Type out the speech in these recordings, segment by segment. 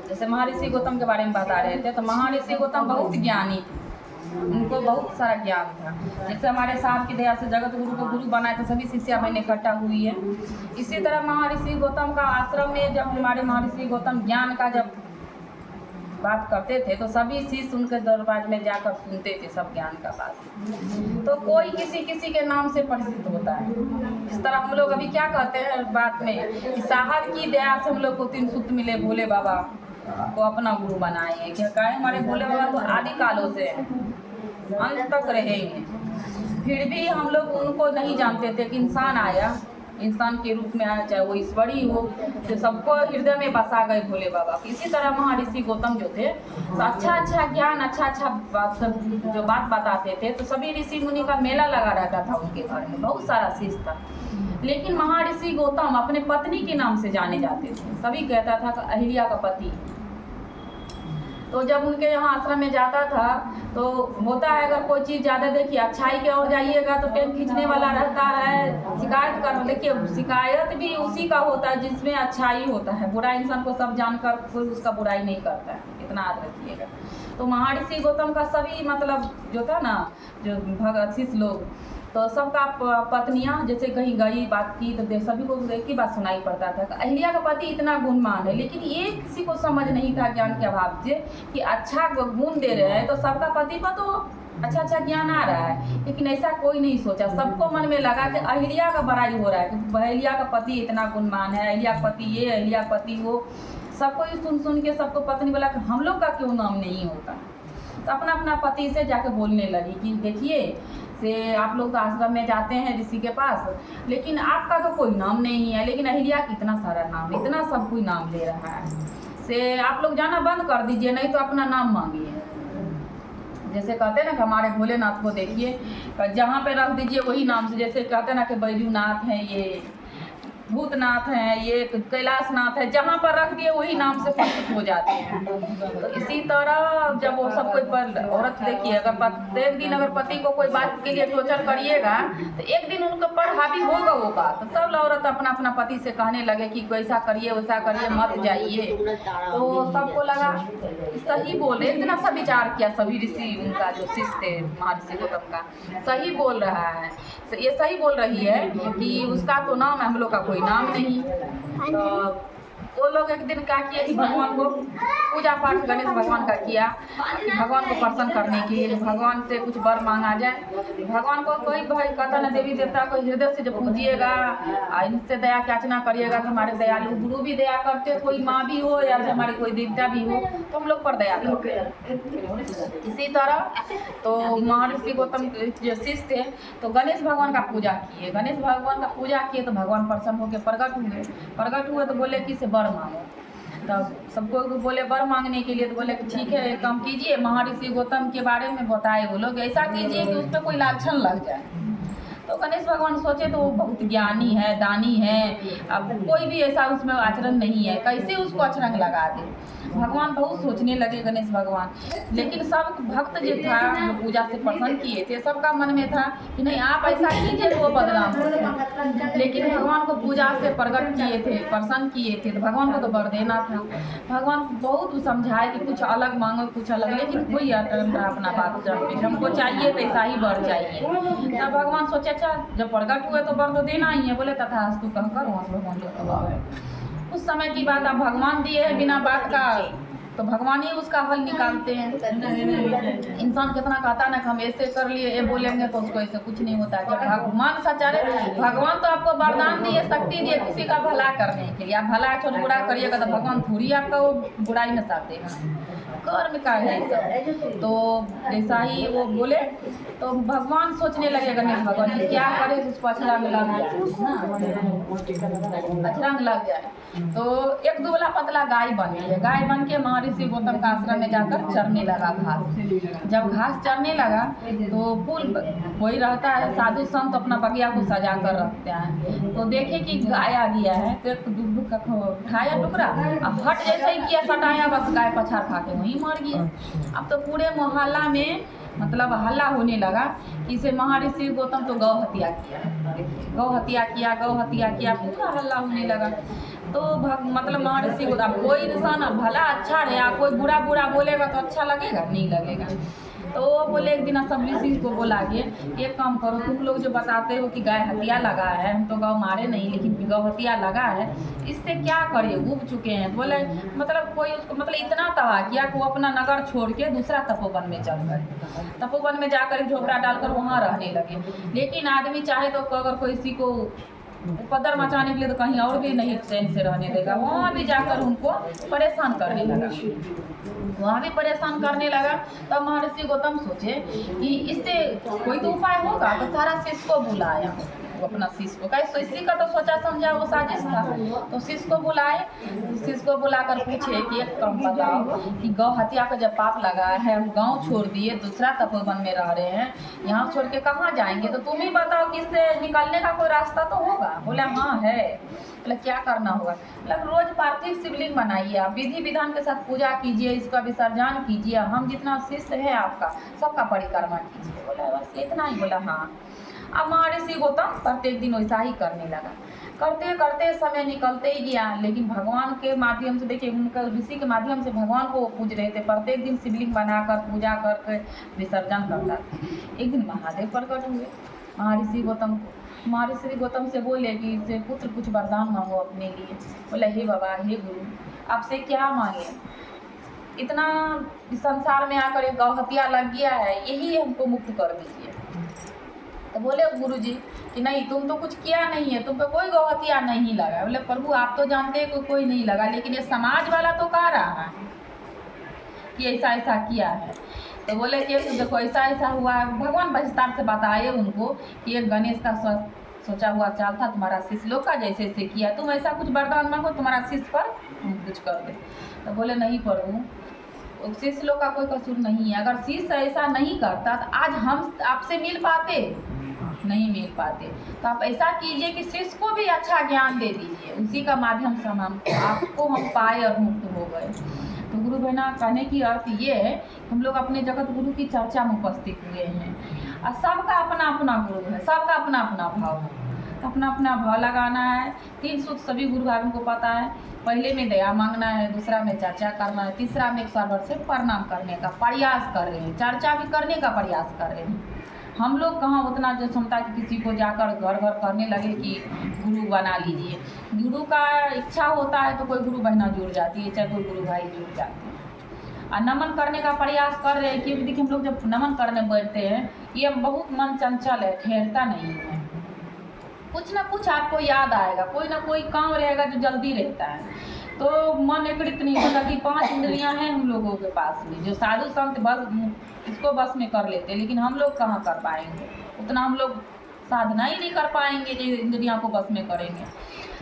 जैसे महर्षि गौतम के बारे में बता रहे थे, तो महर्षि गौतम बहुत ज्ञानी थे, उनको बहुत सारा ज्ञान था। जैसे हमारे साहब की दया से जगत गुरु को गुरु बनाए तो सभी शिष्या बहन इकट्ठा हुई है। इसी तरह महर्षि गौतम का आश्रम में जब हमारे महर्षि गौतम ज्ञान का जब बात करते थे तो सभी शिष्य उनके दरबार में जाकर सुनते थे सब ज्ञान का बात। तो कोई किसी किसी के नाम से परिचित होता है। इस तरह हम लोग अभी क्या कहते हैं बात में कि साहब की दया से हम लोग को 3 सूत्र मिले, भोले बाबा को अपना गुरु बनाए हैं। क्या कहें, हमारे भोले बाबा तो आदि कालों से अंत तक रहेंगे, फिर भी हम लोग उनको नहीं जानते थे कि इंसान आया, इंसान के रूप में आया, चाहे वो ईश्वरी हो, तो सबको हृदय में बसा गए भोले बाबा। इसी तरह महर्षि गौतम जो थे तो अच्छा ज्ञान, अच्छा जो बात बताते थे, तो सभी ऋषि मुनि का मेला लगा रहता था उनके घर में, बहुत सारा शिष्य था। लेकिन महर्षि गौतम अपने पत्नी के नाम से जाने जाते थे, सभी कहता था कि अहिल्या का पति। तो जब उनके यहाँ आश्रम में जाता था तो होता है, अगर कोई चीज़ ज़्यादा देखिए अच्छाई की ओर जाइएगा तो पेन खींचने वाला रहता है, शिकायत कर, देखिए शिकायत भी उसी का होता है जिसमें अच्छाई होता है। बुरा इंसान को सब जानकर कोई उसका बुराई नहीं करता है, इतना याद रखिएगा। तो महर्षि गौतम का सभी मतलब जो था ना, जो भगत शिष्य लोग, तो सबका पत्नियां जैसे कहीं गई बात की तो सभी को एक ही बात सुनाई पड़ता था कि अहिल्या का पति इतना गुणमान है। लेकिन ये किसी को समझ नहीं था ज्ञान के अभाव से कि अच्छा गुण दे रहे हैं तो सबका पति पर तो अच्छा ज्ञान आ रहा है, लेकिन ऐसा कोई नहीं सोचा। सबको मन में लगा कि अहिल्या का बड़ाई हो रहा है कि अहिल्या का पति इतना गुणमान है, अहिल्या का पति ये, अहिल्या का पति वो। सबको सुन के सबको पत्नी बोला कि हम लोग का क्यों नाम नहीं होता। तो अपना पति से जाके बोलने लगी कि देखिए से आप लोग तो आश्रम में जाते हैं ऋषि के पास, लेकिन आपका तो कोई नाम नहीं है, लेकिन अहिल्या की इतना सारा नाम, इतना सब कोई नाम ले रहा है, से आप लोग जाना बंद कर दीजिए, नहीं तो अपना नाम मांगिए। जैसे कहते हैं ना कि हमारे भोलेनाथ को देखिए, जहाँ पे रख दीजिए वही नाम से, जैसे कहते हैं ना कि बैजूनाथ हैं, ये भूतनाथ हैं, ये कैलाशनाथ है, जहाँ पर रख दिए वही नाम से परिचित हो जाते हैं। तो इसी तरह जब वो सब कोई पर औरत देखिए, अगर प्रत्येक दिन अगर पति को कोई बात के लिए टोचर करिएगा तो एक दिन उनके पर हावी होगा वो बात। तो सब औरत अपना पति से कहने लगे कि वैसा करिए वैसा करिए, मत जाइए। तो सबको लगा सही बोले, इतना सा विचार किया सभी ऋषि, उनका जो शिष्य थे महर्षि गौतम का, सही बोल रहा है, ये सही बोल रही है कि उसका तो नाम है, हम लोग का कोई नाम नहीं। तो वो लोग एक दिन क्या किए कि भगवान को पूजा पाठ गणेश भगवान का किया कि भगवान को प्रसन्न करने के लिए भगवान से कुछ वर मांगा जाए। भगवान को कोई भाई कहता ना, देवी देवता को हृदय से जब पूजिएगा, इनसे दया याचना करिएगा तो हमारे दयालु गुरु भी दया करते, कोई माँ भी हो या हमारी कोई देवता भी हो तो हम लोग पर दया करते। इसी तरह तो महर्षि गौतम जो शिष्य थे तो गणेश भगवान का पूजा किए, गणेश भगवान का पूजा किए तो भगवान प्रसन्न होकर प्रकट हुए तो बोले कि से वर मांगो। तब सबको बोले वर मांगने के लिए, तो बोले कि ठीक है एक काम कीजिए, महर्षि गौतम के बारे में बताए वो लोग, ऐसा कीजिए कि उसमें कोई लाछन लग जाए। तो गणेश भगवान सोचे तो वो बहुत ज्ञानी है, दानी है, अब कोई भी ऐसा उसमें आचरण नहीं है, कैसे उसको अचरंग लगा दे। भगवान बहुत सोचने लगे गणेश भगवान। लेकिन सब भक्त जो था जो पूजा से प्रसन्न किए थे, सबका मन में था कि नहीं आप ऐसा कीजिए तो वो बदनाम हो जाए। लेकिन भगवान को पूजा से प्रकट किए थे, प्रसन्न किए थे, तो भगवान को तो वर देना था। भगवान बहुत समझाए कि कुछ अलग मांगो कुछ अलग, लेकिन कोई अपना बात हमको चाहिए तो ऐसा ही वर चाहिए। तब भगवान सोचे अच्छा जब प्रकट हुए तो वर तो देना ही है। बोले तथास्तु कहकर वहाँ से भगवान उस समय की बात अब भगवान दिए है बिना बात का, तो भगवान ही उसका हल निकालते हैं। इंसान कितना कहता ना कि हम ऐसे कर लिए, ये बोलेंगे तो उसको ऐसे कुछ नहीं होता है। जब भगवान सच्चारे, भगवान तो आपको वरदान दिए, शक्ति दिए किसी का भला करने के लिए। आप भला छोड़ बुरा करिएगा तो भगवान थोड़ी आपका वो बुराई में साथ देगा, कर्म का है सब। तो ऐसा ही वो बोले तो भगवान सोचने लगे गणेश भगवान की क्या करे उसको अछरंग लग जाए, अछरंग लग जाए। तो एक दुबला पतला गाय बन गया, गाय बन के महर्षि गौतम का आश्रम में जाकर चरने लगा घास। जब घास चरने लगा तो फूल वही रहता है, साधु संत अपना बगिया को सजा कर रखते हैं। तो देखे कि गाय आ गया है तो एक दुब्बू का उठाया टुकड़ा, अब हट जैसे ही किया सटाया, बस गाय पछाड़ खा के वहीं मर गया। अब तो पूरे मोहल्ला में मतलब हल्ला होने लगा कि इसे महर्षि गौतम तो गौ हत्या किया, गौ हत्या किया, गौ हत्या किया, पूरा हल्ला होने लगा। तो मतलब महर्षि को अब कोई इंसान भला अच्छा रहे, कोई बुरा बुरा बोलेगा तो अच्छा लगेगा नहीं लगेगा। तो वो बोले एक दिन असेंबली को बोला कि एक काम करो, तुम लोग जो बताते हो कि गाय हत्या लगा है, हम तो गौ मारे नहीं लेकिन गौ हत्या लगा है, इससे क्या करे, उब चुके हैं। बोले मतलब कोई उसको मतलब इतना तबाह किया कि वो अपना नगर छोड़ के दूसरा तपोवन में चल गए। तपोवन में जाकर झोपड़ा डालकर वहाँ रहने लगे। लेकिन आदमी चाहे तो अगर कोई किसी को उपद्रव मचाने के लिए तो कहीं और भी नहीं चैन से रहने देगा, वहाँ भी जाकर उनको परेशान करने लगा, वहाँ भी परेशान करने लगा। तब महर्षि गौतम सोचे कि इससे कोई तो उपाय होगा, तो सारा शिष्य को बुलाया, अपना शिष्य को, कैसे इसी का तो सोचा समझा वो साजिश था। तो शिष्य को बुलाए, शिष्य को बुलाकर पूछे कि एक काम बताओ कि गौ हत्या का जब पाप लगा है, हम गांव छोड़ दिए, दूसरा तपोवन में रह रहे हैं, यहाँ छोड़ के कहाँ जाएंगे, तो तुम ही बताओ कि इससे निकलने का कोई रास्ता तो होगा। बोला हाँ है। बोला क्या करना होगा? मतलब रोज पार्थिव शिवलिंग बनाइए, आप विधि विधान के साथ पूजा कीजिए, इसका विसर्जन कीजिए, हम जितना शिष्य है आपका सबका परिक्रमा कीजिए। बोला बस इतना ही? बोला हाँ। अब महर्षि गौतम प्रत्येक दिन वैसा ही करने लगा। करते करते समय निकलते ही गया, लेकिन भगवान के माध्यम से, देखिए उनका ऋषि के माध्यम से भगवान को पूज रहे थे, प्रत्येक दिन शिवलिंग बनाकर पूजा करके विसर्जन करता था। एक दिन महादेव प्रकट हुए महर्षि गौतम को। महर्षि गौतम से बोले कि इसे पुत्र कुछ वरदान मांगो अपने लिए। बोले हे बाबा, हे गुरु, आपसे क्या मांगे, इतना संसार में आकर एक गौ हत्या लग गया है, यही हमको मुक्त कर दीजिए। तो बोले गुरु जी कि नहीं, तुम तो कुछ किया नहीं है, तुम पे कोई गौ हत्या नहीं लगा। बोले प्रभु आप तो जानते हैं कोई नहीं लगा, लेकिन ये समाज वाला तो कह रहा है कि ऐसा ऐसा किया है। तो बोले कि देखो ऐसा ऐसा हुआ है। भगवान विस्तार से बताए उनको कि एक गणेश का सोचा हुआ चाल था, तुम्हारा शिष्य लोग का जैसे ऐसे किया, तुम ऐसा कुछ वरदान मांगो, तुम्हारा शिष्य पर कुछ कर दे। तो बोले नहीं प्रभु, शिष्य लोग का कोई कसूर नहीं है, अगर शिष्य ऐसा नहीं करता तो आज हम आपसे मिल पाते नहीं मिल पाते। तो आप ऐसा कीजिए कि शिष्य को भी अच्छा ज्ञान दे दीजिए, उसी का माध्यम से आपको हम पाए और मुक्त हो गए। तो गुरु बहना कहने की अर्थ ये है, हम लोग अपने जगत गुरु की चर्चा में उपस्थित हुए हैं और सबका अपना अपना गुरु है, सबका अपना अपना भाव है, अपना अपना भाव लगाना है। 3 सूत्र सभी गुरु भाइयों को पता है। पहले में दया मांगना है, दूसरा में चर्चा करना है, तीसरा में एक सर्वर से प्रणाम करने का प्रयास कर रहे हैं, चर्चा भी करने का प्रयास कर रहे हैं। हम लोग कहाँ उतना जो क्षमता कि किसी को जाकर घर घर करने लगे कि गुरु बना लीजिए। गुरु का इच्छा होता है तो कोई गुरु बहना जुड़ जाती है, चाहे कोई गुरु भाई जुड़ जाते हैं और नमन करने का प्रयास कर रहे हैं। क्योंकि देखिए हम लोग जब नमन करने बैठते हैं, ये बहुत मन चंचल है, ठहरता नहीं है, कुछ ना कुछ आपको याद आएगा, कोई ना कोई काम रहेगा जो जल्दी रहता है। तो मन एकत्रित नहीं होता कि 5 इंद्रियां हैं हम लोगों के पास में, जो साधु संत बस इसको बस में कर लेते हैं, लेकिन हम लोग कहाँ कर पाएंगे, उतना हम लोग साधना ही नहीं कर पाएंगे जो इंद्रियों को बस में करेंगे।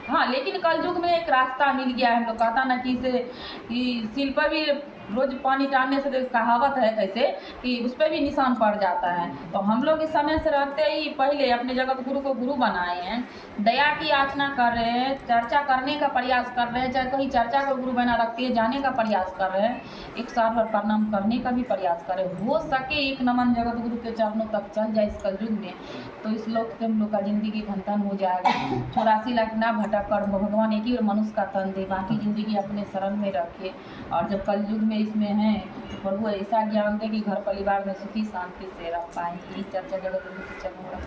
हाँ, लेकिन कलयुग में एक रास्ता मिल गया है। हम लोग कहता ना कि इसे सिल पर भी रोज पानी डालने से कहावत है कैसे कि उस पर भी निशान पड़ जाता है। तो हम लोग इस समय से रहते ही पहले अपने जगत गुरु को गुरु बनाए हैं, दया की याचना कर रहे हैं, चर्चा करने का प्रयास कर रहे हैं, चाहे कहीं चर्चा को गुरु बना रखती है जाने का प्रयास कर रहे हैं, एक साथ पर प्रणाम करने का भी प्रयास करें। हो सके एक नमन जगत गुरु के चरणों तक चल जाए इस कलयुग में, तो इस लोक से हम लोग का जिंदगी धन हो जाएगा। 84 लाख ना भटक कर भगवान एक ही मनुष्य का तन दे, बाकी जिंदगी अपने शरण में रखे। और जब कलयुग में इसमें है तो प्रभु ऐसा ज्ञान दे कि घर परिवार में सुखी शांति से रह पाए। यही चर्चा जगत गुरु के चरणों में।